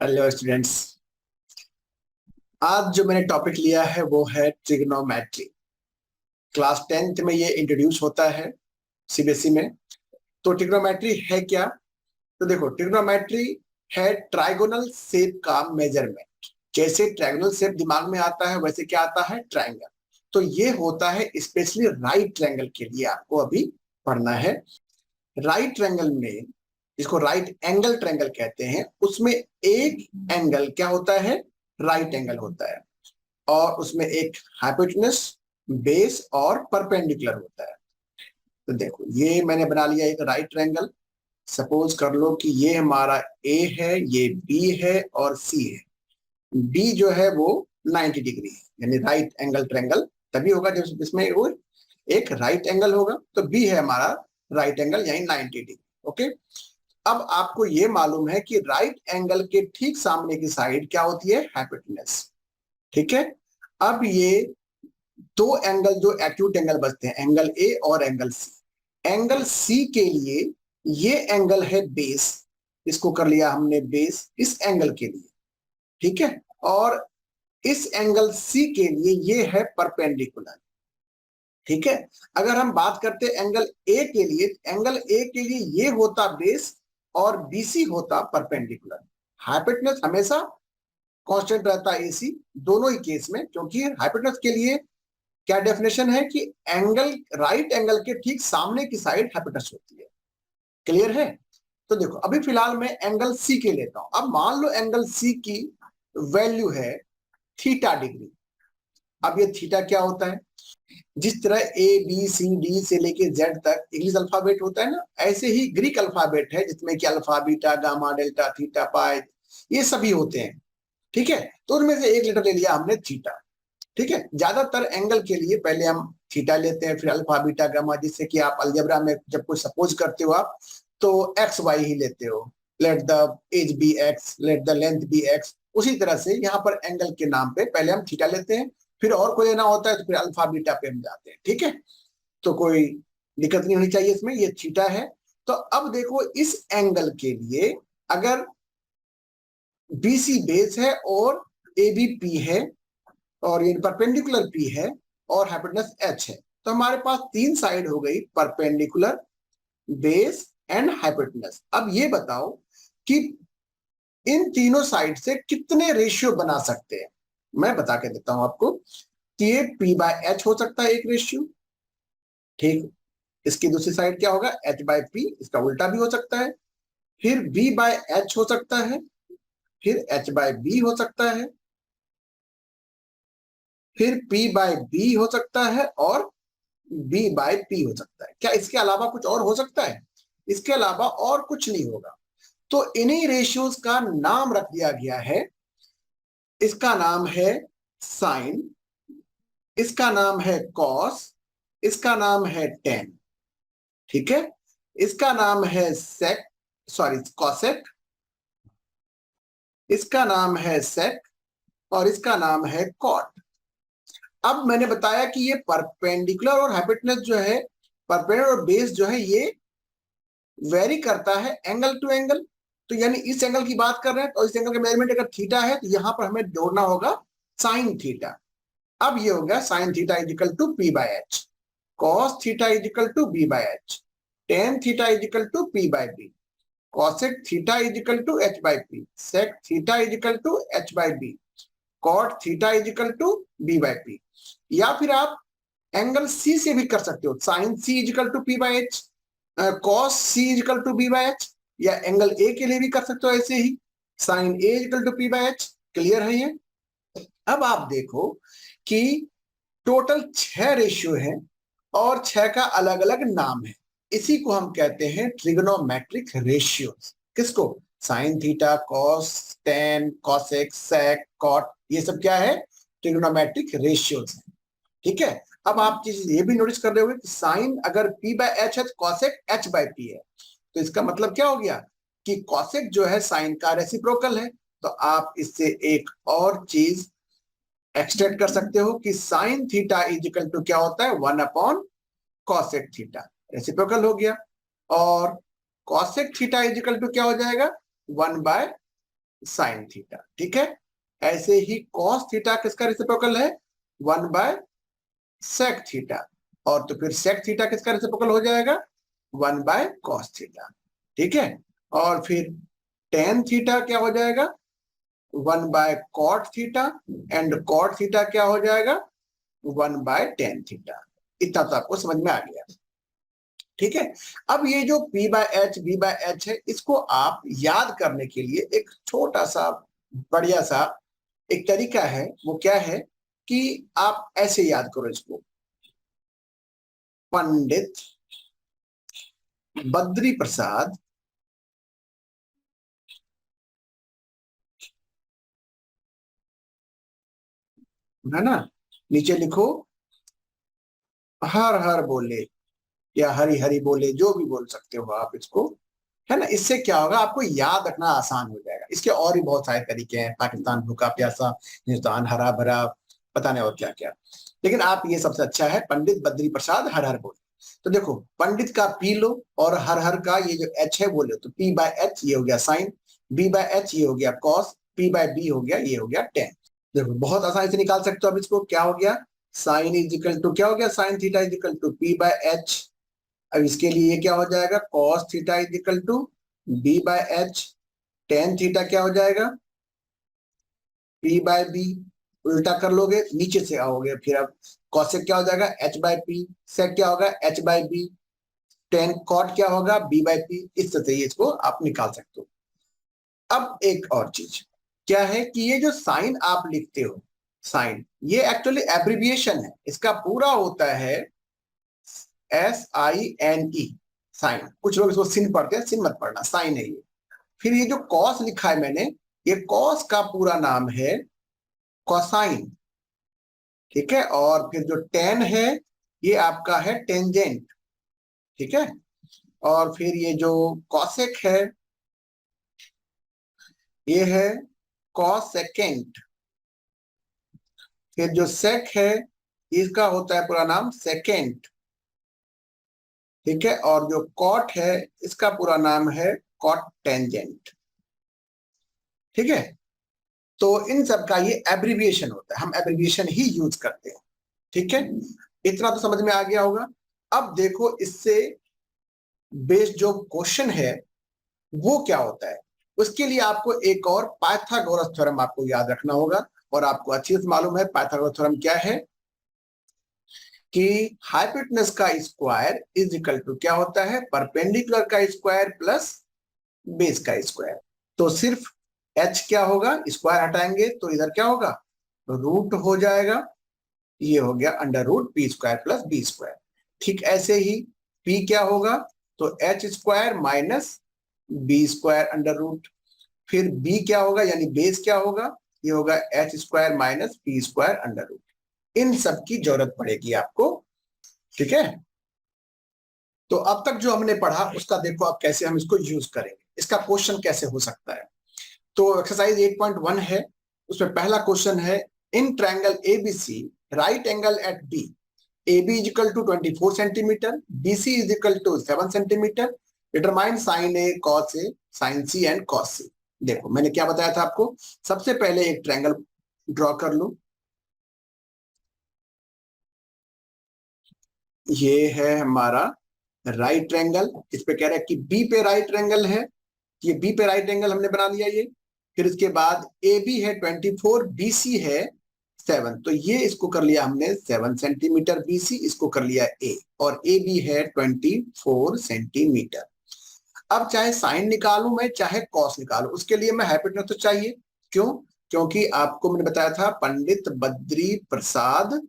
Hello students. आज जो मैंने टॉपिक लिया है वो है ट्रिग्नोमेट्री। क्लास 10th में ये इंट्रोड्यूस होता है सीबीएसई में। तो ट्रिग्नोमेट्री है क्या? तो देखो, ट्रिग्नोमेट्री है ट्राइगोनल शेप का मेजरमेंट। जैसे ट्राइगोनल शेप दिमाग में आता है वैसे क्या आता है? ट्राइंगल। तो ये होता है स्पेशली राइट ट्राइंगल के लिए, आपको अभी पढ़ना है। राइट ट्रायंगल में, जिसको राइट एंगल ट्रायंगल कहते हैं, उसमें एक एंगल क्या होता है? राइट एंगल होता है, और उसमें एक हाइपोटेन्यूस, बेस और परपेंडिकुलर होता है। तो देखो, ये मैंने बना लिया एक राइट ट्रायंगल। सपोज कर लो कि ये हमारा ए है, ये बी है और सी है। बी जो है वो 90 डिग्री है, यानी राइट एंगल ट्रायंगल तभी होगा जब इसमें वो एक राइट एंगल होगा। तो बी है हमारा राइट एंगल, यानी 90 डिग्री। ओके। अब आपको ये मालूम है कि राइट एंगल के ठीक सामने की साइड क्या होती है? हाइपोटेन्यूस। ठीक है। अब ये दो एंगल जो एक्यूट एंगल बचते हैं, एंगल ए और एंगल सी। एंगल सी के लिए ये एंगल है बेस, इसको कर लिया हमने बेस इस एंगल के लिए। ठीक है। और इस एंगल सी के लिए ये है परपेंडिकुलर। ठीक है। अगर हम बात करते एंगल ए के लिए, एंगल ए के लिए ये होता बेस और बीसी होता परपेंडिकुलर। हाइपोटेन्यूस हमेशा कांस्टेंट रहता है एसी, दोनों ही केस में, क्योंकि हाइपोटेन्यूस के लिए क्या डेफिनेशन है कि एंगल, राइट एंगल के ठीक सामने की साइड हाइपोटेन्यूस होती है। क्लियर है? तो देखो, अभी फिलहाल मैं एंगल सी के लेता हूं। अब मान लो एंगल सी की वैल्यू है थीटा डिग्री। अब ये थीटा क्या होता है? जिस तरह ए बी सी डी से लेके जेड तक इंग्लिश अल्फाबेट होता है ना, ऐसे ही ग्रीक अल्फाबेट है जिसमें कि alpha, beta, gamma, delta, theta, pi, ये सभी होते हैं। ठीक है। तो उनमें से एक लेटर ले लिया हमने थीटा। ठीक है। ज्यादातर एंगल के लिए पहले हम थीटा लेते हैं, फिर अल्फा, बीटा, गामा, जिससे कि आप अलजेब्रा में जब कुछ सपोज करते हो आप, तो एक्स वाई ही लेते हो। Let the edge be x, let the length be x. उसी तरह से यहाँ पर एंगल के नाम पे पहले हम थीटा लेते हैं, फिर और कोई लेना होता है तो फिर अल्फा बीटा पे हम जाते हैं। ठीक है। तो कोई दिक्कत नहीं होनी चाहिए इसमें, ये थीटा है। तो अब देखो, इस एंगल के लिए अगर बीसी बेस है और ए बी पी है और ये परपेंडिकुलर पी है और हाइपोटेन्यूस एच है, तो हमारे पास तीन साइड हो गई, परपेंडिकुलर, बेस एंड हाइपोटेन्यूस। अब ये बताओ कि इन तीनों साइड से कितने रेशियो बना सकते हैं? मैं बता के देता हूं आपको कि ये पी बाय एच हो सकता है एक रेशियो। ठीक। इसकी दूसरी साइड क्या होगा? एच बाय पी, इसका उल्टा भी हो सकता है। फिर बी बाय एच हो सकता है, फिर एच बाय बी हो सकता है, फिर पी बाय बी हो सकता है और बी बाय पी हो सकता है। क्या इसके अलावा कुछ और हो सकता है? इसके अलावा और कुछ नहीं होगा। तो इन्हीं रेशियोज का नाम रख दिया गया है। इसका नाम है साइन, इसका नाम है कॉस, इसका नाम है टेन। ठीक है। इसका नाम है सेक, सॉरी कॉसेक, इसका नाम है सेक और इसका नाम है कॉट। अब मैंने बताया कि ये परपेंडिकुलर और हाइपोटेन्यूस जो है, परपेंडिकुलर और बेस जो है, ये वेरी करता है एंगल टू एंगल। तो यानी इस एंगल की बात कर रहे हैं, तो इस एंगल का मेजरमेंट अगर थीटा है तो यहां पर हमें जोड़ना होगा साइन थीटा। अब ये हो गया sine theta is equal to P by H, cos theta is equal to B by h, tan theta is equal to P by b, cosec theta is equal to h by p, sec theta is equal to h by b, cot theta is equal to B by p. या फिर आप angle C से भी कर सकते हो, sine C is equal to P by H, cos C is equal to B by H. या angle A के लिए भी कर सकते हो ऐसे ही, sine A is equal to P by H. Clear है ये? अब आप देखो कि टोटल 6 रेशियो है और 6 का अलग अलग नाम है। इसी को हम कहते हैं ट्रिग्नोमेट्रिक रेशियोज। किसको? Sine theta, cos, tan, cosec, sec, cot, ये सब क्या है? ट्रिग्नोमेट्रिक रेशियोज है। ठीक है। अब आप चीज ये भी नोटिस कर रहे होंगे कि साइन अगर पी बाय एच है तो कॉसेक एच बाय पी है। तो इसका मतलब क्या हो गया कि कॉसेक जो है साइन का रेसिप्रोकल है। तो आप इससे एक और चीज एक्सटेंड कर सकते हो कि sine theta is equal to क्या होता है? 1 अपॉन कॉसेक थीटा, रेसिप्रोकल हो गया। और cosec theta is equal to क्या हो जाएगा? 1 बाय साइन थीटा। ठीक है, ऐसे ही कॉस थीटा किसका रेसिप्रोकल है? 1 बाय सेक थीटा। और तो फिर सेक थीटा किसका रेसिप्रोकल हो जाएगा? 1 बाय कॉस थीटा। ठीक है, और फिर टेन थीटा क्या हो जाएगा? 1 by cot theta. And cot theta क्या हो जाएगा? 1 बाय टेन थीटा। इतना तो आपको समझ में आ गया। ठीक है, अब ये जो P by h b by h है, इसको आप याद करने के लिए एक छोटा सा बढ़िया सा एक तरीका है। वो क्या है कि आप ऐसे याद करो इसको, पंडित बद्री प्रसाद है ना, नीचे लिखो हर हर बोले या हरी हरी बोले, जो भी बोल सकते हो आप इसको, है ना। इससे क्या होगा, आपको याद रखना आसान हो जाएगा। इसके और भी बहुत सारे तरीके हैं, पाकिस्तान भूखा प्यासा, हिंदुस्तान हरा भरा, पता नहीं और क्या क्या, लेकिन आप ये सबसे अच्छा है पंडित बद्री प्रसाद हर हर बोले। तो देखो, पंडित का पी लो और हर हर का ये जो एच है वो लो, तो पी बाय एच ये हो गया साइन, बी बाय एच ये हो गया कॉस, पी बाय बी हो गया ये हो गया टेन। देखो बहुत आसानी से निकाल सकते हो। अब इसको क्या हो गया, साइन इज इक्वल टू क्या हो गया, sine theta is equal to P by h. अब इसके लिए ये क्या हो जाएगा, cos theta is equal to B by h. Tan theta क्या हो जाएगा, पी बाय बी। उल्टा कर लोगे नीचे से आओगे, फिर अब कॉस से क्या हो जाएगा, एच बाय पी। से क्या होगा, h by b. Then cot क्या होगा, बी बाय पी। इस तरह से इसको आप निकाल सकते हो। अब एक और चीज क्या है कि ये जो साइन आप लिखते हो, साइन ये एक्चुअली एब्रिविएशन है, इसका पूरा होता है SINE, साइन। कुछ लोग इसको सिन पढ़ते हैं, सिन मत पढ़ना, साइन है ये। फिर ये जो कॉस लिखा है मैंने, ये कॉस का पूरा नाम है कॉसाइन। ठीक है, और फिर जो टेन है ये आपका है टेंजेंट। ठीक है, और फिर ये जो कॉसेक है ये है कॉसेकेंट। फिर जो सेक है इसका होता है पूरा नाम सेकेंट। ठीक है, और जो कॉट है इसका पूरा नाम है कॉट टेंजेंट। ठीक है, तो इन सब का ये एब्रिविएशन होता है, हम एब्रिविएशन ही यूज करते हैं। ठीक है, इतना तो समझ में आ गया होगा। अब देखो इससे बेस्ड जो क्वेश्चन है वो क्या होता है, उसके लिए आपको एक और पाइथागोरस थ्योरम आपको याद रखना होगा। और आपको अच्छी से मालूम है पाइथागोरस थ्योरम क्या है, कि हाइपोटेनस का स्क्वायर इज इक्वल टू क्या होता है, परपेंडिकुलर का स्क्वायर प्लस बेस का स्क्वायर। तो सिर्फ एच क्या होगा, स्क्वायर हटाएंगे तो इधर क्या होगा, रूट हो जाएगा। ये हो गया under root P square plus B square. ठीक ऐसे ही पी क्या होगा, तो H square minus B square under root. फिर बी क्या होगा, यानी बेस क्या होगा, ये होगा H square minus P square under root. इन सब की जरूरत पड़ेगी आपको। ठीक है, तो अब तक जो हमने पढ़ा उसका देखो अब कैसे हम इसको यूज करेंगे, इसका क्वेश्चन कैसे हो सकता है। तो एक्सरसाइज 8.1 है, उसमें पहला क्वेश्चन है, in triangle ABC right angle at B, AB is equal to 24 centimetre, BC is equal to 7 centimetre, determine sine A cos A sine C and cos C। देखो मैंने क्या बताया था आपको, सबसे पहले एक ट्रायंगल ड्रॉ कर लो। ये है हमारा राइट ट्रायंगल, इस पे कह रहा है कि बी पे राइट ट्रायंगल है, ये बी पे राइट एंगल हमने बना लिया ये। फिर इसके बाद ए बी है 24, BC है 7, तो ये इसको कर लिया हमने 7 सेंटीमीटर BC, इसको कर लिया ए, और ए बी है 24 सेंटीमीटर। अब चाहे साइन निकालू मैं चाहे कॉस निकालू, उसके लिए मैं हाइपोटेनस तो चाहिए। क्यों, क्योंकि आपको मैंने बताया था पंडित बद्री प्रसाद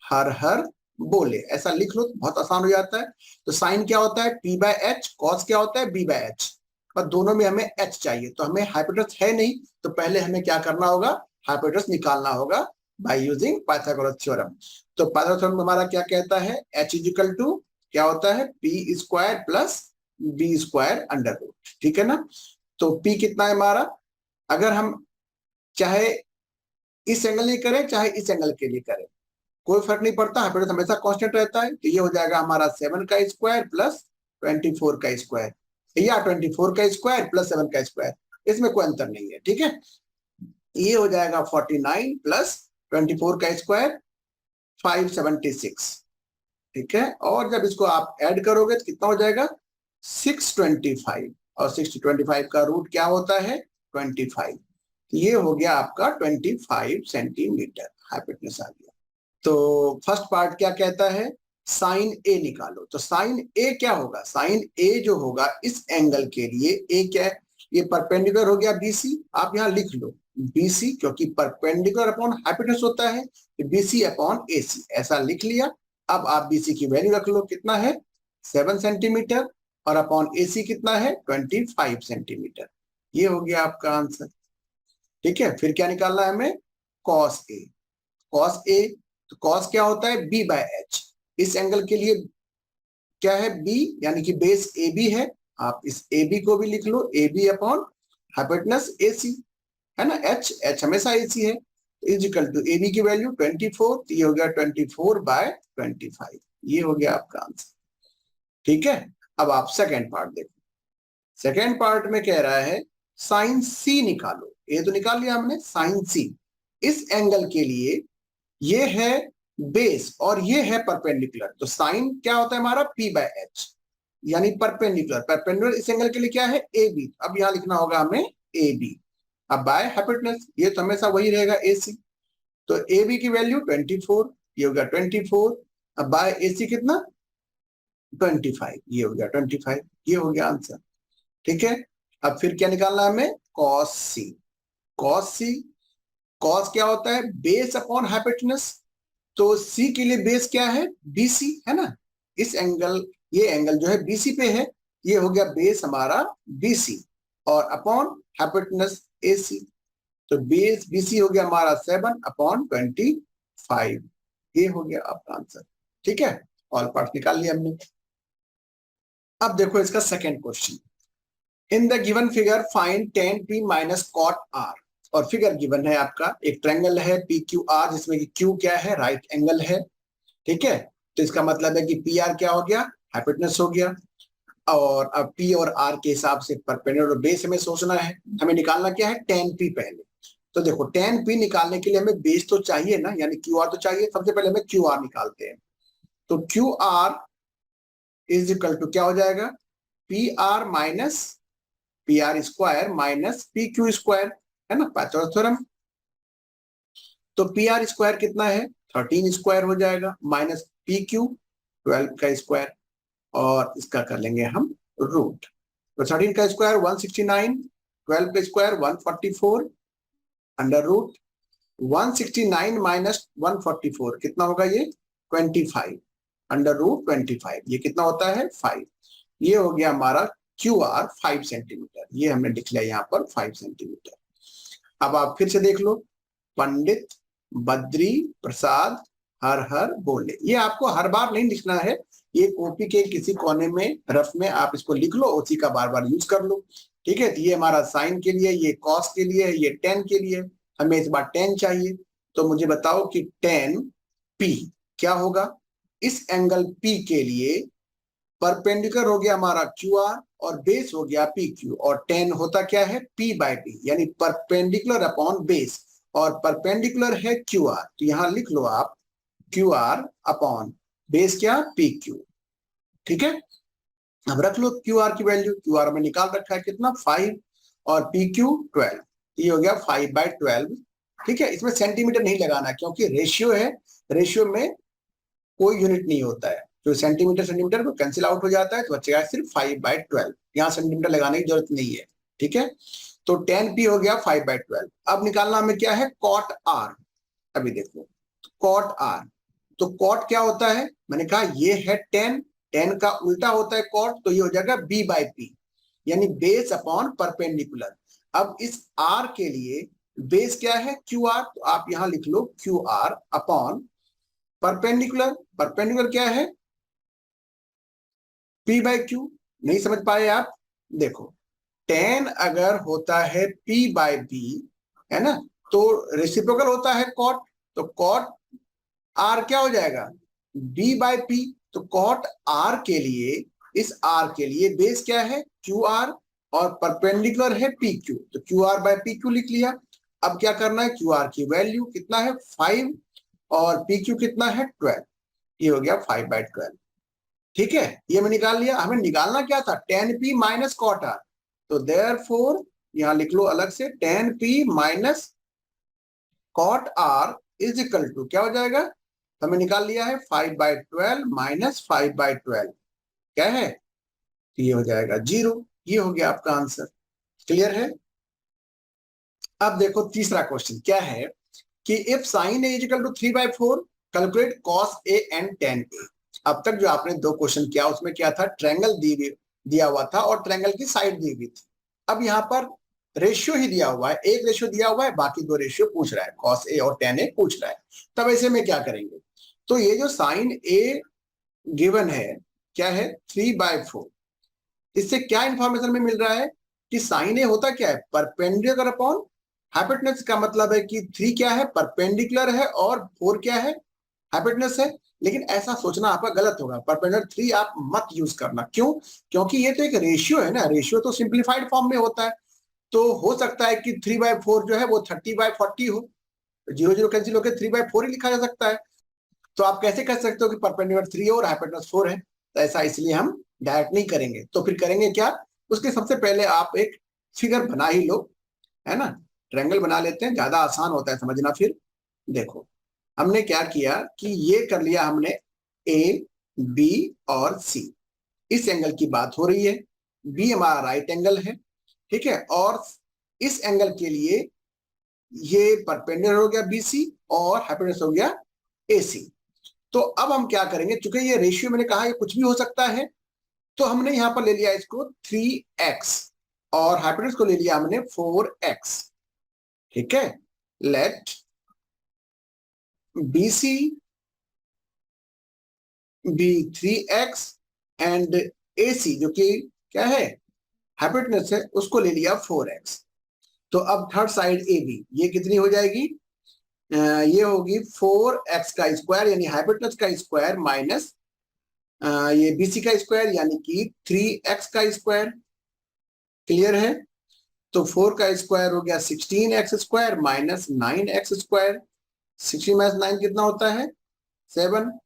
हर हर बोले, ऐसा लिख लो तो बहुत आसान हो जाता है। तो साइन क्या होता है, पी बाय एच, कॉस क्या होता है, बी बाय एच, और दोनों में हमें एच चाहिए, तो हमें हाइपोटेनस है नहीं, तो पहले हमें क्या करना होगा, हाइपोटेनस निकालना होगा बाय यूजिंग पाइथागोरस थ्योरम। तो पाइथागोरस थ्योरम हमारा क्या कहता है, एच इज इक्वल टू क्या होता है, p square plus B square under root. ठीक है ना, तो पी कितना है हमारा, अगर हम चाहे इस एंगल लिए करें चाहे इस एंगल के लिए करें कोई फर्क नहीं पड़ता, हाइपोटेनस हमेशा कांस्टेंट रहता है। तो ये हो जाएगा हमारा 7 का स्क्वायर प्लस 24 का स्क्वायर, या 24 का स्क्वायर प्लस 7 का स्क्वायर, इसमें कोई अंतर नहीं है, ठीक है। ये हो जाएगा 49 प्लस 24 का स्क्वायर 576, ठीक है। और जब इसको आप ऐड करोगे तो कितना हो जाएगा 625, और 625 का रूट क्या होता है 25। ये हो गया आपका 25 सेंटीमीटर हाइपोटेन्यूज आ गया। तो फर्स्ट पार्ट क्या कहता है, साइन ए निकालो। तो साइन ए क्या होगा, साइन ए जो होगा इस एंगल के लिए ए क्या है, ये परपेंडिकुलर हो गया बीसी। आप यहाँ लिख लो बीसी, क्योंकि परपेंडिकुलर अपॉन हाइपोटेन्यूज होता है, बीसी अपॉन एसी, ऐसा लिख लिया। अब आप बीसी की वैल्यू रख लो, कितना है 7 सेंटीमीटर, और अपॉन एसी कितना है 25 सेंटीमीटर। ये हो गया आपका आंसर, ठीक है। फिर क्या निकालना है हमें, कॉस ए। कॉस ए, तो कॉस क्या होता है बी बाय एच। इस एंगल के लिए क्या है बी, यानी कि बेस ए बी है। आप इस ए बी को भी लिख लो, A B upon hypotenuse A C, है ना, एच, एच हमेशा ए सी है, is equal to A B की वैल्यू 24, तो ये हो गया 24 बाय 25। ये हो गया आपका आंसर, ठीक है। अब आप सेकेंड पार्ट देखो। सेकेंड पार्ट में कह रहा है साइन सी निकालो। ये तो निकाल लिया हमने साइन सी। इस एंगल के लिए ये है बेस और ये है परपेंडिकुलर, तो साइन क्या होता है हमारा पी बाय एच, यानी परपेंडिकुलर। परपेंडिकुलर इस एंगल के लिए क्या है ए बी, अब यहां लिखना होगा हमें ए बी। अब बाय हाइपोटेन्यूज ये तो हमेशा वही रहेगा ए सी, तो ए बी की वैल्यू 24, ये हो गया 24। अब बाय ए सी कितना 25, ये हो गया 25। ये हो गया आंसर, ठीक है। अब फिर क्या निकालना है हमें, कॉस सी। कॉस सी, कॉस क्या होता है बेस अपॉन हाइपोटेन्यूज, तो सी के लिए बेस क्या है बीसी, है ना। इस एंगल, ये एंगल जो है बीसी पे है, ये हो गया बेस हमारा बीसी, और अपॉन हाइपोटेन्यूज एसी, तो बेस बीसी हो गया हमारा 7 अपॉन 25। ये हो गया आपका आंसर, ठीक है। ऑल पार्ट निकाल लिया हमने। अब देखो इसका second question, in the given figure find tan p minus cot r। और फिगर गिवन है आपका, एक ट्रायंगल है पी क्यू आर, जिसमें कि क्यू क्या है राइट एंगल है, ठीक है। तो इसका मतलब है कि पी आर क्या हो गया हाइपोटेन्यूज हो गया, और अब पी और आर के हिसाब से परपेंडिकुलर बेस हमें सोचना है। हमें निकालना क्या है tan p पहले। तो देखो tan p निकालने के लिए हमें बेस तो चाहिए ना, यानी क्यू आर तो चाहिए। सबसे पहले हमें क्यू आर निकालते हैं, तो Q R is equal to क्या हो जाएगा P R minus P R square minus P Q square, है ना, पाइथागोरस थ्योरम। तो पी आर स्क्वायर कितना है 13 स्क्वायर हो जाएगा, माइनस पी क्यू 12 का स्क्वायर, और इसका कर लेंगे हम रूट। तो 13 का स्क्वायर 169, 12 का स्क्वायर 144, अंडर रूट 169 माइनस 144 कितना होगा ये 25, अंडर रूट 25, ये कितना होता है 5। ये हो गया हमारा क्यू आर 5 सेंटीमीटर, ये हमने लिख लिया यहाँ पर 5 सेंटीमीटर। अब आप फिर से देख लो, पंडित बद्री प्रसाद हर हर बोले। ये आपको हर बार नहीं लिखना है, ये कॉपी के किसी कोने में रफ में आप इसको लिख लो, उसी का बार बार यूज कर लो, ठीक है। तो ये हमारा साइन के लिए, ये कॉस के लिए, ये tan के लिए। हमें इस बार tan चाहिए, तो मुझे बताओ कि tan p क्या होगा। इस एंगल p के लिए परपेंडिकुलर हो गया हमारा क्यू आर और बेस हो गया पी क्यू, और tan होता क्या है p बाय पी, यानी परपेंडिकुलर अपॉन बेस, और परपेंडिकुलर है क्यू आर, तो यहां लिख लो आप क्यू आर अपॉन बेस क्या पी क्यू, ठीक है। अब रख लो क्यू आर की वैल्यू, क्यू आर में निकाल रखा है कितना 5, और पी क्यू 12, ये हो गया 5 बाय 12, ठीक है। इसमें सेंटीमीटर नहीं लगाना क्योंकि रेशियो है, रेशियो में कोई यूनिट नहीं होता है, जो सेंटीमीटर सेंटीमीटर को कैंसिल आउट हो जाता है, तो बचेगा सिर्फ 5 बाय 12, यहाँ सेंटीमीटर लगाने की जरूरत नहीं है, ठीक है। तो tan p हो गया 5 बाय 12। अब निकालना हमें क्या है cot r। अभी देखो cot r, तो cot क्या होता है, मैंने कहा ये है tan, tan का उल्टा होता है cot, तो ये हो जाएगा b बाय p, यानी बेस अपॉन परपेंडिकुलर। अब इस r के लिए बेस क्या है क्यू आर, तो आप यहां लिख लो Q R upon perpendicular. Perpendicular क्या है p बाय क्यू। नहीं समझ पाए आप, देखो tan अगर होता है p बाय b, है ना, तो रेसिप्रोकल होता है cot, तो cot r क्या हो जाएगा b बाय p। तो cot r के लिए, इस r के लिए बेस क्या है क्यू आर, और परपेंडिकुलर है पी क्यू, तो Q are by P Q लिख लिया। अब क्या करना है, क्यू आर की वैल्यू कितना है 5 और पी क्यू कितना है 12, ये हो गया 5/12। ठीक है, ये मैं निकाल लिया। हमें निकालना क्या था, tan p minus cot R, तो देयरफॉर यहां लिख लो अलग से, tan p minus cot R is equal to क्या हो जाएगा, हमें निकाल लिया है 5/12 माइनस 5/12 क्या है, ये हो जाएगा 0। ये हो गया आपका आंसर। क्लियर है। अब देखो तीसरा क्वेश्चन क्या है कि if sine A equal to 3/4 calculate cos A and tan A. अब तक जो आपने दो क्वेश्चन किया उसमें क्या था, ट्रायंगल दिया हुआ था और ट्रायंगल की साइड दी हुई थी। अब यहाँ पर रेशियो ही दिया हुआ है, एक रेशियो दिया हुआ है, बाकी दो रेशियो पूछ रहा है, कॉस ए और टेन ए पूछ रहा है। तब ऐसे में क्या करेंगे, तो ये जो साइन ए गिवन है क्या है 3/4, इससे क्या इंफॉर्मेशन में मिल रहा है कि साइन ए होता क्या है, परपेंडिकुलर अपॉन हाइपोटेनस। का मतलब है कि 3 क्या है, परपेंडिकुलर है, और 4 क्या है, हाइपोटेनस है। लेकिन ऐसा सोचना आपका गलत होगा, परपेंडिकुलर 3 आप मत यूज करना। क्यों, क्योंकि ये तो एक रेशियो है ना, रेशियो तो सिंप्लीफाइड फॉर्म में होता है। तो हो सकता है कि 3/4 जो है वो 30/40 हो, 0 0 कैंसिल होकर 3/4 ही लिखा जा सकता है। तो आप कैसे कह सकते हो कि परपेंडिकुलर 3 और हाइपोटेनस 4 है, तो ऐसा इसलिए हम डायरेक्ट नहीं करेंगे। तो फिर करेंगे क्या, उसके सबसे पहले आप एक फिगर बना ही लो, है ना, ट्रायंगल बना लेते हैं, ज्यादा आसान होता है समझना। फिर देखो हमने क्या किया कि ये कर लिया हमने ए बी और सी, इस एंगल की बात हो रही है, बी हमारा राइट एंगल है, ठीक है, और इस एंगल के लिए ये परपेंडिकुलर हो गया बीसी और हाइपोटेनस हो गया एसी। तो अब हम क्या करेंगे, चूंकि ये रेशियो मैंने कहा ये कुछ भी हो सकता है, तो हमने यहां पर ले लिया इसको 3x और हाइपोटेनस को ले लिया हमने 4x। ठीक है, let BC be 3x and AC जो कि क्या है, हाइपोटेनस है, उसको ले लिया 4x। तो अब थर्ड साइड AB ये कितनी हो जाएगी, ये होगी 4x का स्क्वायर यानी हाइपोटेनस का स्क्वायर माइनस ये BC का स्क्वायर यानी कि 3x का स्क्वायर। क्लियर है। तो 4 का स्क्वायर हो गया 16x square minus 9x square. 16 minus 9 कितना होता है 7,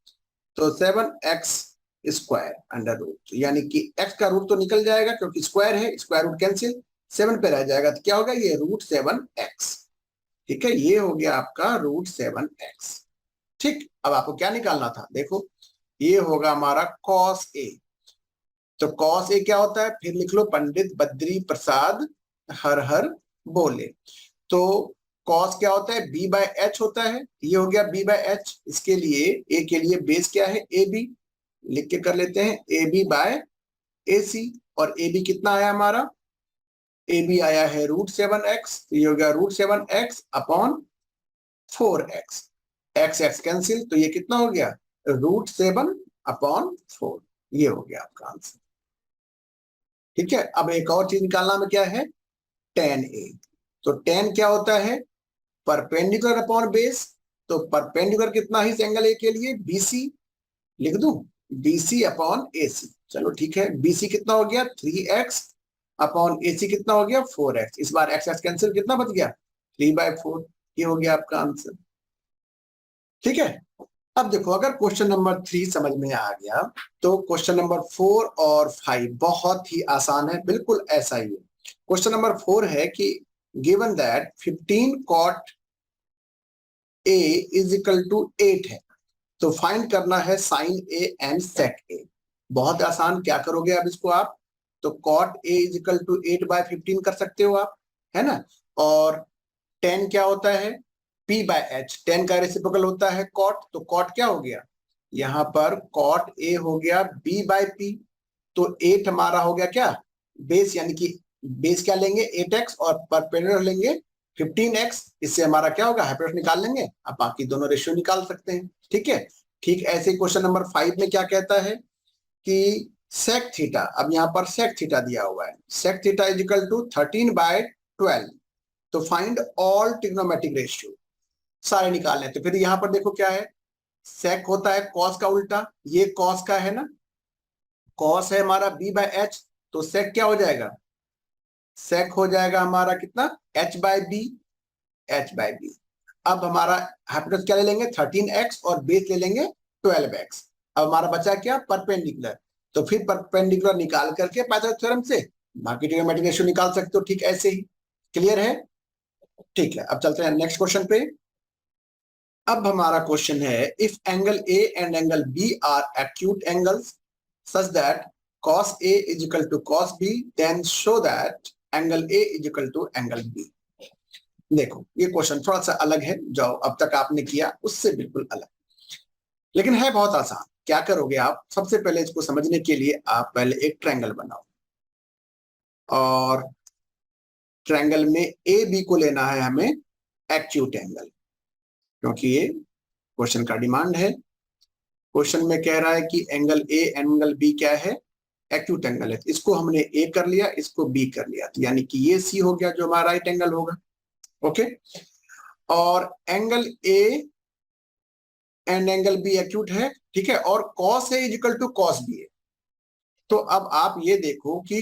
तो 7x स्क्वायर अंडर रूट, यानी कि x का रूट तो निकल जाएगा क्योंकि स्क्वायर है, स्क्वायर रूट कैंसिल, 7 पे रह जाएगा, तो क्या होगा ये √7x। ठीक है, ये हो गया आपका √7x। ठीक, अब आपको क्या निकालना था, देखो ये होगा हमारा cos A। तो cos A क्या होता है, फिर लिख लो पंडित बद्री प्रसाद हर हर बोले। तो cos क्या होता है, B/H होता है, ये हो गया B/H। इसके लिए A के लिए बेस क्या है AB, लिख के कर लेते हैं AB/AC। और AB कितना आया हमारा, AB आया है √7x, तो ये हो गया √7x upon 4x, x cancel, तो ये कितना हो गया √7/4, ये हो गया आपका आंसर। ठीक है, अब एक और चीज निकालना में क्या है, tan A। तो tan क्या होता है, परपेंडिकुलर अपॉन बेस। तो परपेंडिकुलर कितना है इस एंगल ए के लिए BC, लिख दूं BC अपॉन AC। चलो ठीक है, BC कितना हो गया 3x अपॉन AC कितना हो गया 4x। इस बार x कैंसिल, कितना बच गया 3/4, ये हो गया आपका आंसर। ठीक है, अब देखो अगर क्वेश्चन नंबर 3 समझ में आ गया तो क्वेश्चन नंबर 4 और 5 बहुत ही आसान है, बिल्कुल ऐसा ही है। क्वेश्चन नंबर 4 है कि given that 15 cot A is equal to 8 है, तो फाइंड करना है sine A and sec A। बहुत आसान, क्या करोगे अब इसको आप, तो cot A is equal to 8/15 कर सकते हो आप, है ना। और tan क्या होता है P/H, tan का रेसिप्रोकल होता है cot, तो cot क्या हो गया, यहाँ पर cot A हो गया B/P। तो 8 हमारा हो गया क्या बेस, यानी कि बेस क्या लेंगे 8x और परपेंडिकुलर लेंगे 15x, इससे हमारा क्या होगा हाइपोटेनस निकाल लेंगे, अब बाकी दोनों रेशियो निकाल सकते हैं। ठीक है, ठीक ऐसे क्वेश्चन नंबर 5 में क्या कहता है कि sec थीटा, अब यहाँ पर sec थीटा दिया हुआ है, sec थीटा इज इक्वल टू 13/12। तो फाइंड ऑल ट्रिग्नोमेट्रिक रेशियो, सारे निकालने। तो फिर यहाँ पर देखो क्या है, sec होता है cos का उल्टा, ये cos का है ना, cos है हमारा B/H, तो sec क्या हो जाएगा सेक हो जाएगा हमारा कितना, h/b, h/b। अब हमारा हाइपोटेनस क्या ले लेंगे, 13x और बेस ले लेंगे 12x। अब हमारा बचा क्या, परपेंडिकुलर। तो फिर परपेंडिकुलर निकाल करके पाइथागोरस थ्योरम से बाकी ट्रिग्नोमेट्रिक रेशियो निकाल सकते हो, ठीक ऐसे ही। क्लियर है? ठीक है, अब चलते हैं नेक्स्ट क्वेश्चन पे। अब हमारा क्वेश्चन है, if angle A and angle B are acute angles such that cos A is equal to cos B, then show that angle A is equal to angle B। देखो ये question थोड़ा सा अलग है, जो अब तक आपने किया उससे बिल्कुल अलग, लेकिन है बहुत आसान। क्या करोगे आप, सबसे पहले इसको समझने के लिए आप पहले एक ट्रायंगल बनाओ, और ट्रायंगल में ए बी को लेना है हमें एक्यूट एंगल, क्योंकि ये क्वेश्चन का डिमांड है। क्वेश्चन में कह रहा है कि एंगल ए एंगल बी क्या है, एक्यूट एंगल है। इसको हमने ए कर लिया, इसको बी कर लिया, तो यानी कि ये सी हो गया जो हमारा राइट एंगल होगा। ओके, और angle A and angle B acute है, ठीक है, और cos A is equal to cos B है। तो अब आप ये देखो कि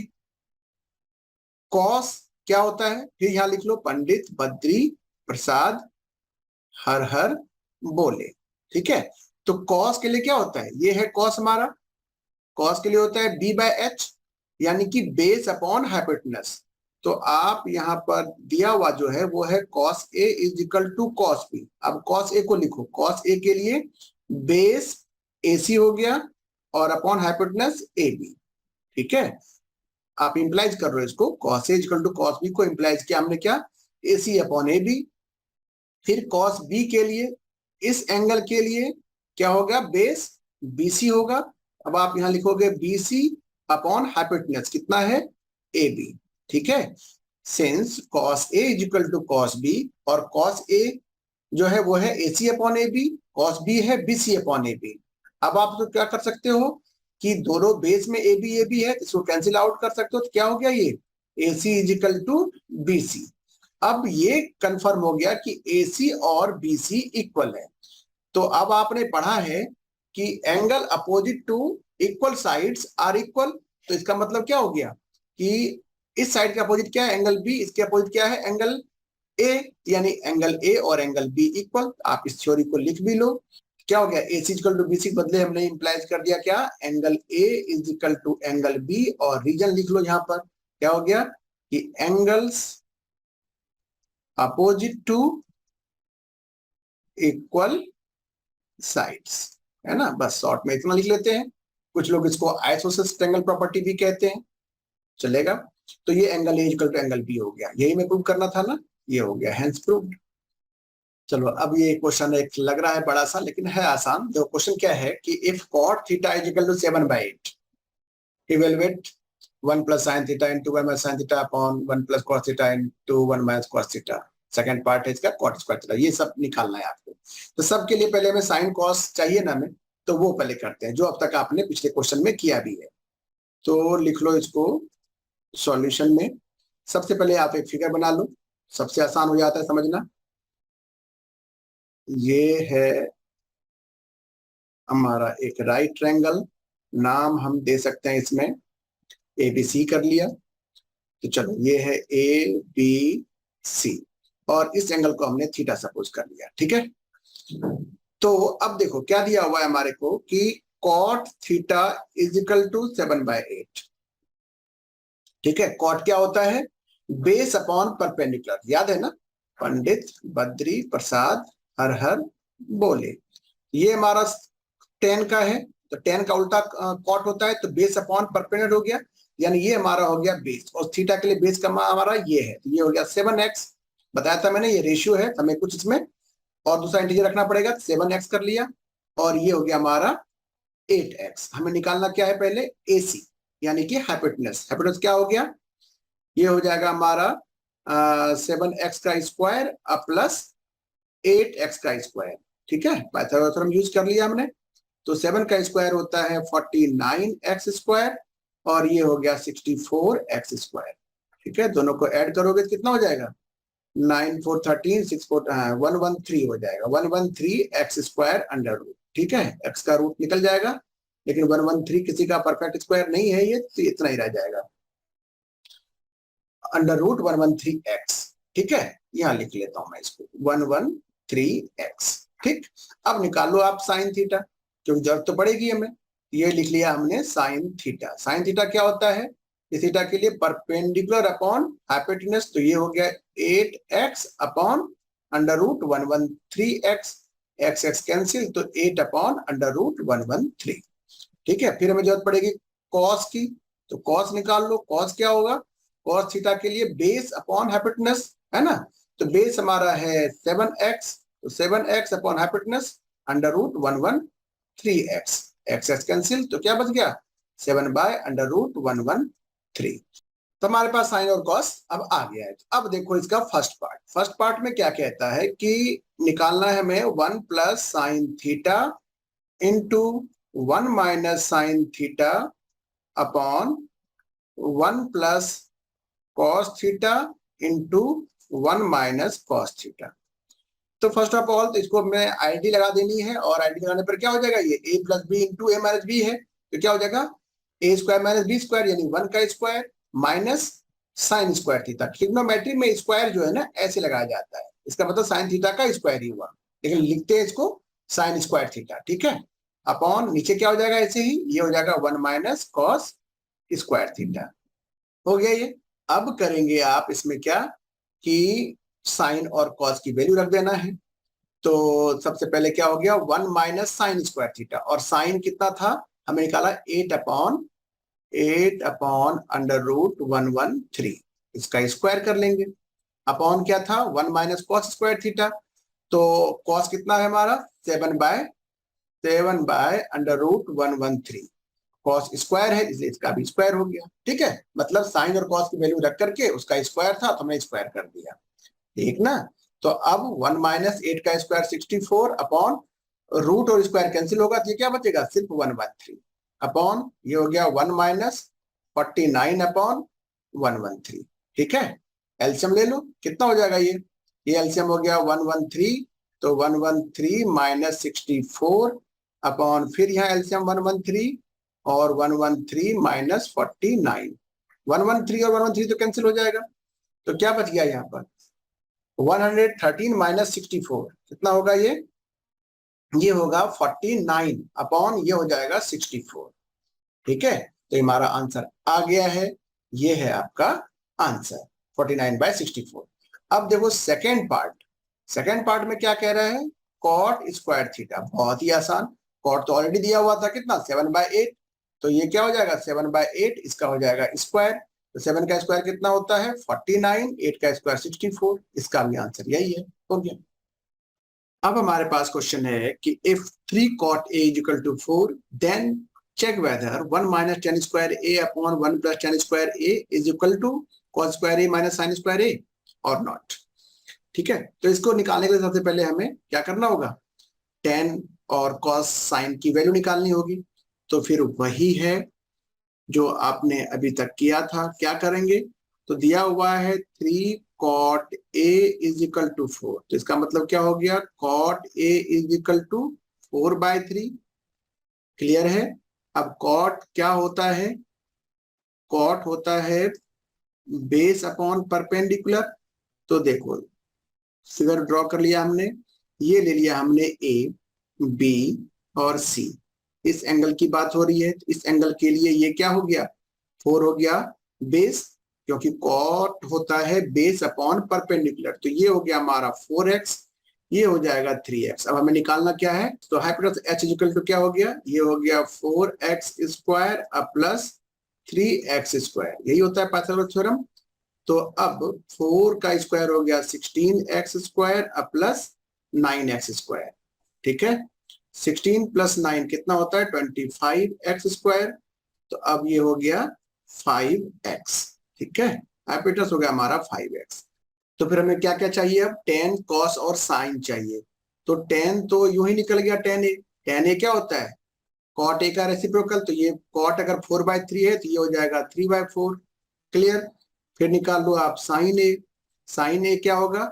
कॉस क्या होता है, फिर यहां लिख लो पंडित बद्री प्रसाद हर हर बोले, ठीक है। तो कॉस के लिए क्या होता है, ये है कॉस हमारा, कॉस के लिए होता है b/h, यानी कि बेस अपॉन हाइपोटेनस। तो आप यहाँ पर दिया हुआ जो है वो है cos A is equal to cos B। अब cos A को लिखो, cos A के लिए बेस AC हो गया और अपॉन हाइपोटेनस AB, ठीक है। आप इंप्लाइज कर रहे हो इसको, cos A is equal to cos B को इंप्लाइज किया हमने क्या, AC अपॉन AB। फिर cos B के लिए, इस एंगल के लिए क्या होगा, बेस BC होगा। अब आप यहां लिखोगे BC अपॉन हाइपोटेनस कितना है, AB, ठीक है। Since cos A is equal to cos B, और cos A जो है वो है AC upon AB, cos B है BC अपॉन AB। अब आप तो क्या कर सकते हो कि दोनों बेस में AB AB है, इसको कैंसिल आउट कर सकते हो, तो क्या हो गया ये AC is equal to BC। अब ये कंफर्म हो गया कि AC और BC इक्वल है। तो अब आपने पढ़ा है कि angle opposite to equal sides are equal. तो इसका मतलब क्या हो गया कि इस साइड का अपोजिट क्या है, एंगल बी, इसके अपोजिट क्या है, एंगल ए, यानी एंगल ए और एंगल बी इक्वल। आप इस थ्योरी को लिख भी लो, क्या हो गया, AC इक्वल टू BC बदले हमने इंप्लाइज कर दिया क्या, angle A is equal to angle B, और रीजन लिख लो यहाँ पर, क्या हो गया कि angles opposite to equal sides, है ना। बस शॉर्ट में इतना लिख लेते हैं। कुछ लोग इसको आइसोसेलेस ट्रायंगल प्रॉपर्टी भी कहते हैं, चलेगा। तो ये angle A equal to angle B हो गया, यही मैं प्रूव करना था ना, ये हो गया, हेंस प्रूव्ड। चलो अब ये क्वेश्चन एक लग रहा है बड़ा सा, लेकिन है आसान। जो क्वेश्चन क्या है कि if cot theta is equal to 7/8, evaluate 1 plus sine theta into 1 minus sine theta upon 1 plus cos theta into 1 minus cos theta. Second part है इसका कॉट स्क्वायर थीटा, ये सब निकालना है आपको। तो सबके लिए पहले हमें साइन कॉस चाहिए ना हमें, तो वो पहले करते हैं जो अब तक आपने पिछले क्वेश्चन में किया भी है। तो लिख लो इसको सॉल्यूशन में। सबसे पहले आप एक फिगर बना लो, सबसे आसान हो जाता है समझना। ये है हमारा एक राइट ट्रायंगल, नाम हम दे सकते हैं इसमें ABC कर लिया। तो चलो ये है ABC, और इस एंगल को हमने थीटा सपोज कर लिया, ठीक है। तो अब देखो क्या दिया हुआ है हमारे को कि cot theta is equal to 7/8, ठीक है। कॉट क्या होता है, बेस अपॉन परपेंडिकुलर, याद है ना, पंडित बद्री प्रसाद हर हर बोले। ये हमारा टेन का है, तो टेन का उल्टा कॉट होता है, तो बेस अपॉन परपेंडिकुलर हो गया, यानी ये हमारा हो गया बेस, और थीटा के लिए बेस का हमारा ये है, तो ये हो गया 7x। बताया था मैंने, ये रेशियो है, हमें कुछ इसमें और दूसरा इंटीजर रखना पड़ेगा, 7x कर लिया, और ये हो गया हमारा 8x। हमें निकालना क्या है पहले, AC, यानी कि हाइपोटेनस। हाइपोटेनस क्या हो गया, ये हो जाएगा हमारा 7x का स्क्वायर प्लस 8x का स्क्वायर, ठीक है। पाइथागोरस थ्योरम यूज कर लिया हमने। तो 7 का स्क्वायर होता है 49x स्क्वायर, और ये हो गया 64x स्क्वायर, ठीक है। दोनों को ऐड करोगे तो कितना हो जाएगा, 9 4 13 6 4 113 हो जाएगा, 113x स्क्वायर अंडर रूट, ठीक है। x का रूट निकल जाएगा, लेकिन 113 किसी का परफेक्ट स्क्वायर नहीं है ये, तो इतना ही रह जाएगा। √113x, ठीक है, यहां लिख लेता हूं मैं इसको 113x, ठीक। अब निकालो आप साइन थीटा, क्योंकि जरूरत तो पड़ेगी हमें। ये लिख लिया हमने साइन थीटा। साइन थीटा क्या होता है, इस थीटा के लिए परपेंडिकुलर अपॉन हाइपोटेन्यूज, तो ये हो गया 8x upon √113x, x x cancel, तो 8 अपॉन √113, ठीक है। फिर हमें जरूरत पड़ेगी कॉस की, तो कॉस निकाल लो। कॉस क्या होगा, कॉस थीटा के लिए बेस अपॉन हाइपोटेन्यूज, है ना, तो बेस हमारा है 7x, तो 7x upon hypotenuse √113x, x x cancel, तो क्या बच गया 7/√113। तो हमारे पास साइन और कॉस अब आ गया है। अब देखो इसका फर्स्ट पार्ट। फर्स्ट पार्ट में क्या कहता है कि निकालना है हमें 1 plus sine theta into 1 minus sine theta upon 1 plus cos theta into 1 minus cos theta. तो फर्स्ट ऑफ ऑल तो इसको मैं आईडी लगा देनी है, और आईडी लगाने पर क्या हो जाएगा, ये a plus B into A minus B है, तो क्या हो जाएगा a square minus B square, यानी 1 का square minus sine square theta. Trigonometry में स्क्वायर जो है ना ऐसे लगाया जाता है, इसका मतलब साइन थीटा का स्क्वायर ही हुआ, लेकिन लिखते हैं इसको साइन स्क्वायर थीटा, ठीक है। अपॉन नीचे क्या हो जाएगा, ऐसे ही ये हो जाएगा 1 माइनस कॉस स्क्वायर थीटा, हो गया ये। अब करेंगे आप इसमें क्या कि साइन और कॉस की वैल्यू रख देना है। तो सबसे पहले क्या हो गया 1 माइनस साइन स्क्वायर थीटा, और साइन कितना था हमें निकाला 8 अपॉन √113, इसका स्क्वायर कर लेंगे। अपॉन क्या था 1 माइनस कॉस स्क्वायर थीटा, तो कॉस कितना है हमारा 7/√113, कॉस स्क्वायर है इसलिए इसका भी स्क्वायर हो गया, ठीक है। मतलब साइन और कॉस की वैल्यू रख करके उसका स्क्वायर था तो हमने स्क्वायर कर दिया, ठीक ना। तो अब 1 माइनस 8 का स्क्वायर 64 अपॉन रूट और स्क्वायर कैंसिल होगा, तो ये क्या बचेगा सिर्फ 1/3 अपॉन ये हो गया 1 माइनस 49 अपॉन 113, ठीक है। एलसीएम ले लो, कितना हो जाएगा ये एलसीएम हो गया 113, तो 113 माइनस 64 अपॉन फिर यहाँ एलसीएम 113 और 113 माइनस 49, 113 और 113 तो कैंसिल हो जाएगा, तो क्या बच गया यहाँ पर 113 माइनस 64, कितना होगा ये होगा 49 अपॉन ये हो जाएगा 64, ठीक है। तो हमारा आंसर आ गया है, ये है आपका आंसर 49/64। अब देखो सेकेंड पार्ट में क्या कह रहा है, कॉट स्क्वायर थीटा, बहुत ही आसान। कॉट तो ऑलरेडी दिया हुआ था कितना 7/8, तो ये क्या हो जाएगा 7/8, इसका हो जाएगा स्क्वायर, तो 7 का स्क्वायर कितना होता है 49, 8 का स्क्वायर 64, इसका भी आंसर यही है, हो गया। अब हमारे पास क्वेश्चन है कि if 3 cot a is equal to 4, then check whether 1 minus tan square a upon 1 plus tan square a is equal to cos square a minus sin square a or not, ठीक है। तो इसको निकालने के लिए सबसे पहले हमें क्या करना होगा, tan और cos sin की वैल्यू निकालनी होगी। तो फिर वही है जो आपने अभी तक किया था, क्या करेंगे, तो दिया हुआ है 3 cot a is equal to 4, तो इसका मतलब क्या हो गया cot a is equal to 4/3, clear है। अब cot क्या होता है, cot होता है बेस अपॉन परपेंडिकुलर। तो देखो फिगर ड्रॉ कर लिया हमने, ये ले लिया हमने a b और c, इस एंगल की बात हो रही है, तो इस एंगल के लिए ये क्या हो गया 4 हो गया बेस, क्योंकि कॉट होता है बेस अपॉन परपेंडिकुलर, तो ये हो गया हमारा 4x, ये हो जाएगा 3x। अब हमें निकालना क्या है, तो हाइपोटेन्यूज h इक्वल टू क्या हो गया, ये हो गया 4x square plus 3x square, यही होता है पाइथागोरस थ्योरम। तो अब 4 का स्क्वायर हो गया 16x square plus 9x square, ठीक है। 16 प्लस 9 कितना होता है 25x स्क्वायर, तो अब ये हो गया 5x, ठीक है। हाइपोटेन्यूज हो गया हमारा 5x। तो फिर हमें क्या क्या चाहिए, अब tan cos और sin चाहिए। तो tan तो यूं ही निकल गया tan a क्या होता है cot a का रेसिप्रोकल, तो ये cot अगर 4/3 है तो ये हो जाएगा 3/4, क्लियर। फिर निकाल लो आप sin a क्या होगा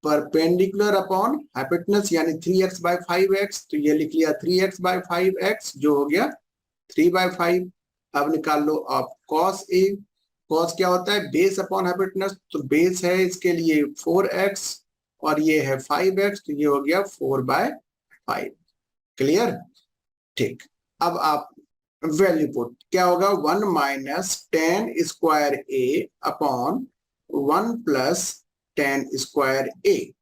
परपेंडिकुलर अपॉन हाइपोटेन्यूज यानी 3x/5x, तो ये लिख लिया 3x/5x जो हो गया 3/5। अब निकाल लो आप cos कॉस क्या होता है, बेस अपॉन हाइपोटेनस, तो बेस है इसके लिए 4x और ये है 5x, तो ये हो गया 4/5। क्लियर? ठीक। अब आप वैल्यू पुट, क्या होगा, 1 माइनस 10 स्क्वायर ए अपॉन 1 प्लस 10 स्क्वायर ए।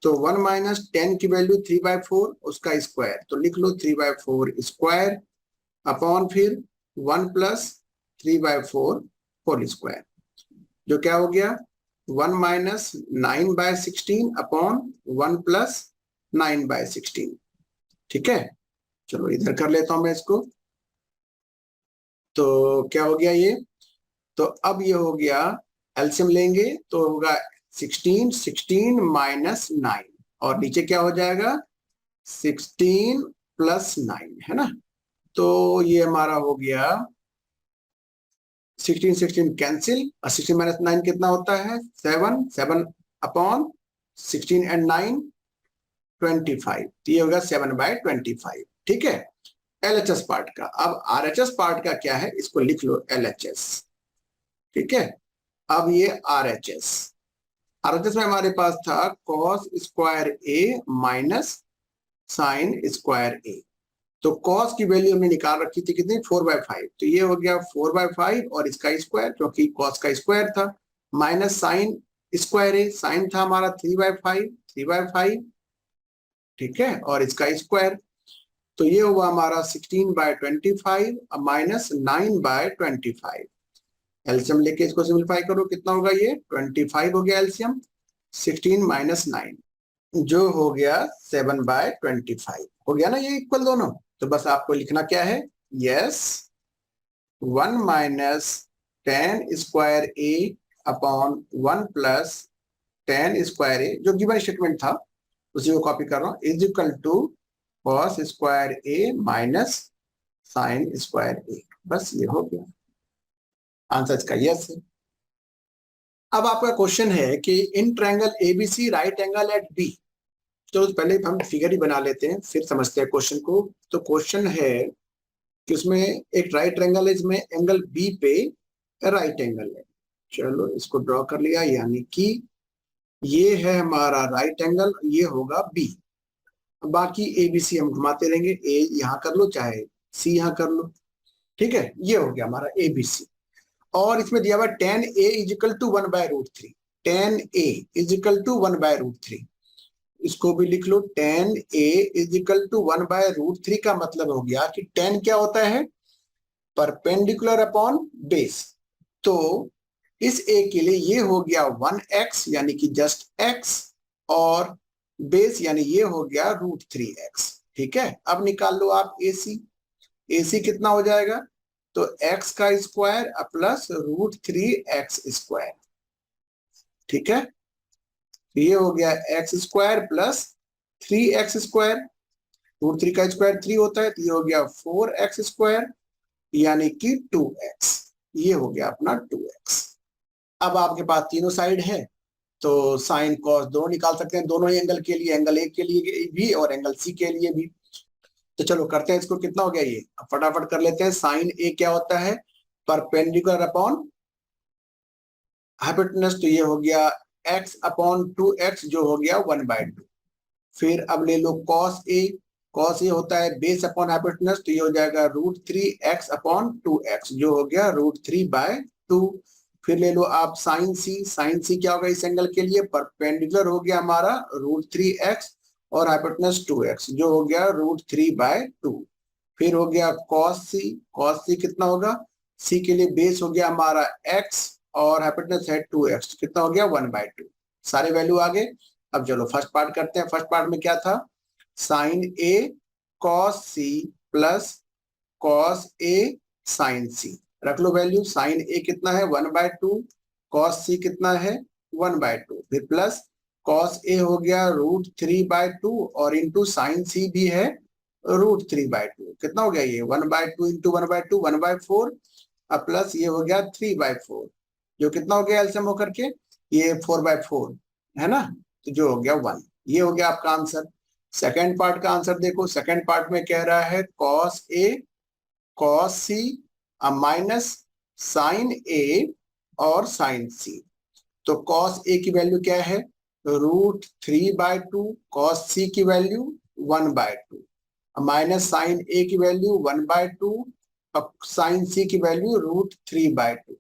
तो 1 माइनस 10 की वैल्यू 3/4, उसका स्क्वायर, तो लिख लो 3/4 स्क्वायर अपॉन फिर 1 प्लस 3/4 होल स्क्वायर, जो क्या हो गया 1 माइनस 9/16 अपॉन 1 प्लस 9/16। ठीक है, चलो इधर कर लेता हूं मैं इसको। तो क्या हो गया ये, तो अब ये हो गया, एलसीएम लेंगे तो होगा 16 माइनस 9, और नीचे क्या हो जाएगा 16 प्लस 9, है ना। तो ये हमारा हो गया 16 कैंसिल, और 16 माइनस 9 कितना होता है 7 अपॉन 16 एंड 9 25, तो ये होगा 7/25। ठीक है, एलएचएस पार्ट का। अब आरएचएस पार्ट का क्या है, इसको लिख लो एलएचएस। ठीक है, अब ये आरएचएस, आरएचएस में हमारे पास था cos square A minus sine square ए। तो कॉस की वैल्यू हमने निकाल रखी थी कितनी 4/5, तो ये हो गया 4/5 और इसका स्क्वायर, क्योंकि कॉस का स्क्वायर था, माइनस साइन स्क्वायर ए, साइन था हमारा 3/5। ठीक है, और इसका स्क्वायर, तो ये हुआ हमारा 16/25 माइनस 9/25। एलसीएम लेके इसको सिंप्लीफाई करो, कितना होगा ये 25 हो गया एलसीएम, 16 माइनस 9 जो हो गया 7/25 हो गया ना, ये इक्वल दोनों। तो बस आपको लिखना क्या है, यस 1 माइनस 10 स्क्वायर ए अपॉन 1 प्लस 10 स्क्वायर ए, जो गिवन स्टेटमेंट था उसी को कॉपी कर रहा हूं, is equal to cos square A minus sine square A. बस ये हो गया आंसर इसका, यस है। अब आपका क्वेश्चन है कि in triangle ABC right angle at B. तो पहले हम फिगर ही बना लेते हैं फिर समझते हैं क्वेश्चन को। तो क्वेश्चन है कि उसमें एक राइट एंगल है, इसमें एंगल बी पे राइट एंगल है। चलो इसको ड्रॉ कर लिया, यानी कि ये है हमारा राइट एंगल, ये होगा बी। बाकी ए बी सी हम घुमाते रहेंगे, ए यहाँ कर लो चाहे सी यहाँ कर लो। ठीक है, ये हो गया हमारा ए बी सी। और इसमें दिया हुआ tan a is equal to 1/√3, tan a is equal to 1/√3। इसको भी लिख लो, tan a इजिकल टू 1/√3 का मतलब हो गया कि tan क्या होता है, परपेंडिकुलर अपॉन बेस। तो इस a के लिए ये हो गया 1x यानी कि जस्ट x, और बेस यानी ये हो गया √3x। ठीक है, अब निकाल लो आप AC। AC कितना हो जाएगा, तो x का स्क्वायर प्लस √3x स्क्वायर। ठीक है, ये हो गया x square plus 3x square, √3 का स्क्वायर 3 होता है, तो ये हो गया 4x स्क्वायर यानी कि 2x। ये हो गया अपना 2x। अब आपके पास तीनों साइड है, तो साइन कॉस दोनों निकाल सकते हैं, दोनों ही एंगल के लिए, एंगल ए के लिए भी और एंगल सी के लिए भी। तो चलो करते हैं इसको, कितना हो गया ये, अब फटाफट कर लेते हैं। साइन ए क्या होता है, परपेंडिकुलर अपॉन हाइपोटेनस, तो ये हो गया x अपॉन 2x जो हो गया 1/2। फिर अब ले लो कॉस ए, कॉस ए होता है बेस अपॉन हाइपोटेनस, तो ये हो जाएगा √3x अपॉन 2x जो हो गया √3/2। फिर ले लो आप साइन सी, साइन सी क्या होगा इस एंगल के लिए, परपेंडिकुलर हो गया हमारा √3x और हाइपोटेनस 2x जो हो गया √3/2। फिर हो गया कॉस सी, कॉस सी कितना होगा, सी के लिए बेस हो गया हमारा x और हाइपोटेनस है 2x, कितना हो गया 1/2। सारे वैल्यू आ गए। अब चलो फर्स्ट पार्ट करते हैं। फर्स्ट पार्ट में क्या था, sign A cos C plus cos A sign सी, रख लो वैल्यू। साइन ए कितना है 1/2, कॉस सी कितना है 1/2, फिर प्लस कॉस ए हो गया √3/2 और इंटू साइन सी भी है √3/2, कितना हो गया ये 1/2 इंटू 1/2 1/4, अब प्लस ये हो गया 3/4 जो कितना हो गया एलसीएम होकर के ये 4/4 है ना, तो जो हो गया 1। ये हो गया आपका आंसर। सेकेंड पार्ट का आंसर देखो, सेकेंड पार्ट में कह रहा है cos A cos C minus sign ए और साइन सी। तो कॉस ए की वैल्यू क्या है, √3/2, कॉस सी की वैल्यू 1/2, माइनस साइन ए की वैल्यू 1/2 और साइन सी की वैल्यू √3/2।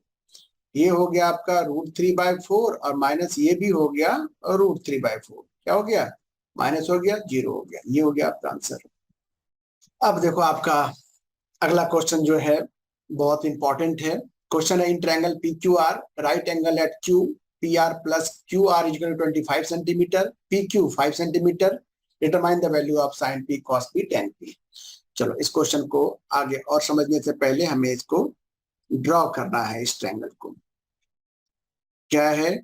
ये हो गया आपका √3/4 और माइनस ये भी हो गया √3/4। क्या हो गया, माइनस हो गया, 0 हो गया। ये हो गया आपका आंसर। अब देखो आपका अगला क्वेश्चन जो है बहुत इंपॉर्टेंट है। क्वेश्चन है in triangle P Q R, right angle at Q, P R plus Q R is 25 centimetre, P Q 5 centimetre, determine the value of sine P cos P tan P. चलो इस question को आगे और समझने से पहले हमें इसको ड्रॉ करना है। इस ट्रायंगल को क्या है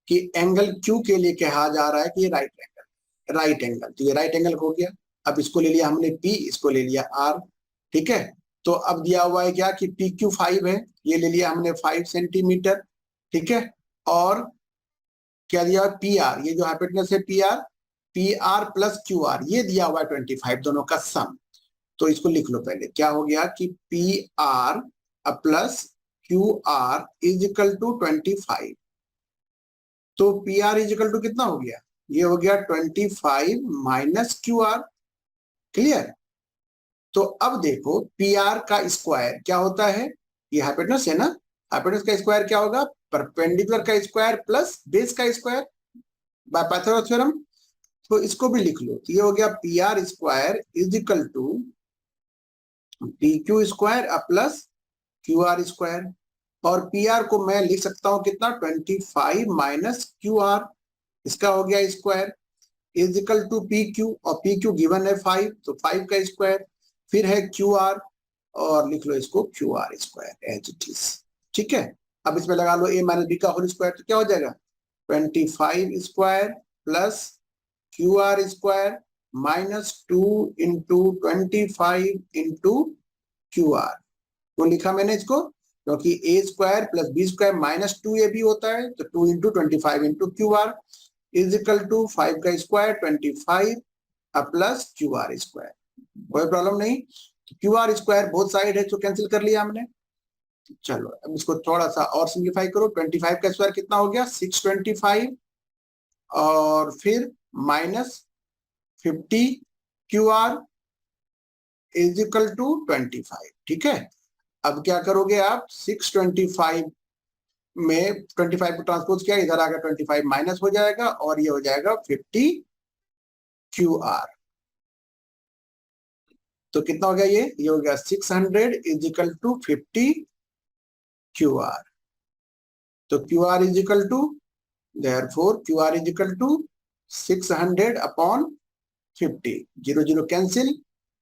कि एंगल क्यू के लिए कहा जा रहा है कि ये राइट एंगल, तो ये राइट एंगल हो गया। अब इसको ले लिया हमने पी, इसको ले लिया आर, ठीक है। तो अब दिया हुआ है क्या कि पी क्यू 5 है, ये ले लिया हमने 5 सेंटीमीटर, ठीक है। और क्या दिया हुआ पी आर, ये जो हाइपोटेनस है P R plus Q are, ये दिया हुआ है 25, दोनों का सम। तो इसको लिख लो पहले, क्या हो गया कि P R plus Q R is equal to 25। तो P R is equal to कितना हो गया, ये हो गया 25 माइनस क्यू आर। क्लियर। तो अब देखो पी आर का स्क्वायर क्या होता है, ये हाइपोटेनस है ना, हाइपोटेनस का स्क्वायर क्या होगा, परपेंडिकुलर का स्क्वायर प्लस बेस का स्क्वायर बाय पाइथागोरस थ्योरम। तो इसको भी लिख लो, तो ये हो गया P R square is equal to P Q square plus Q R square. और पी आर को मैं लिख सकता हूं कितना, 25 माइनस क्यू आर, इसका हो गया square, is equal to P Q, और पी क्यू गिवन है 5, तो 5 का स्क्वायर, फिर है क्यू आर, और लिख लो इसको Q R square as it is. ठीक है। अब इसमें लगा लो a माइनस बी का होल स्क्वायर, तो क्या हो जाएगा 25 square plus Q R square minus 2 into 25 into Q R. तो लिखा मैंने इसको क्योंकि A square plus B square minus 2 भी होता है, तो 2 into 25 into Q R is equal to 5 का square 25 plus Q R square. कोई प्रॉब्लम नहीं, Q R square both side है तो कैंसिल कर लिया हमने। चलो अब इसको थोड़ा सा और सिंप्लीफाई करो, 25 का स्क्वायर कितना हो गया 625, और फिर minus 50 Q R is equal to 25। ठीक है। अब क्या करोगे आप, 625 में 25 को ट्रांसपोज किया, इधर आकर 25 माइनस हो जाएगा, और ये हो जाएगा 50 क्यू आर। तो कितना हो गया, ये हो गया 600 is equal to 50 Q R. तो Q R is equal to, therefore Q R is equal to 600 upon 50, 0 0 cancel,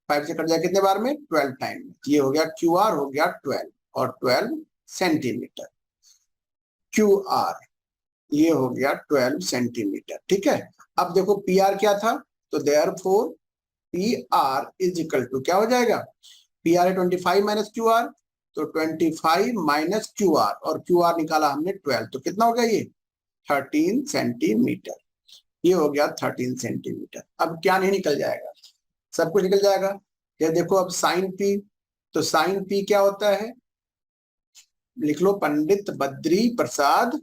5 से कट जाए कितने बार में, 12 टाइम। ये हो गया क्यू आर हो गया 12 और 12 सेंटीमीटर। क्यू आर ये हो गया 12 सेंटीमीटर। ठीक है। अब देखो पी आर क्या था, तो therefore P R is equal to क्या हो जाएगा, पी आर है 25 माइनस क्यू आर, तो 25 माइनस क्यू आर, और क्यू आर निकाला हमने 12, तो कितना हो गया ये 13 सेंटीमीटर। ये हो गया 13 सेंटीमीटर। अब क्या नहीं निकल जाएगा, सब कुछ निकल जाएगा। ये देखो अब साइन पी, तो साइन पी क्या होता है, लिख लो पंडित बद्री प्रसाद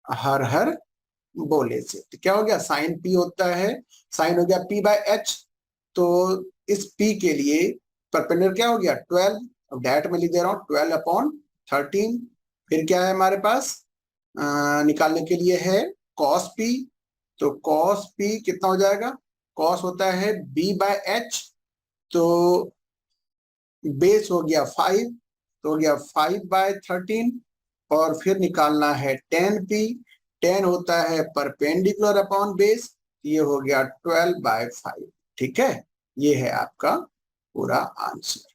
हर हर बोले से। तो क्या हो गया, साइन पी होता है, साइन हो गया पी बाय एच, तो इस पी के लिए परपेंडिकुलर क्या हो गया 12, अब डायरेक्ट में लिख दे रहा हूँ 12 अपॉन 13। फिर क्या है हमारे पास निकालने के लिए है कॉस पी, तो कॉस पी कितना हो जाएगा, कॉस होता है बी बाय एच, तो बेस हो गया 5, तो हो गया 5/13, और फिर निकालना है tan p, tan होता है परपेंडिकुलर अपॉन बेस, ये हो गया 12/5। ठीक है। ये है आपका पूरा आंसर।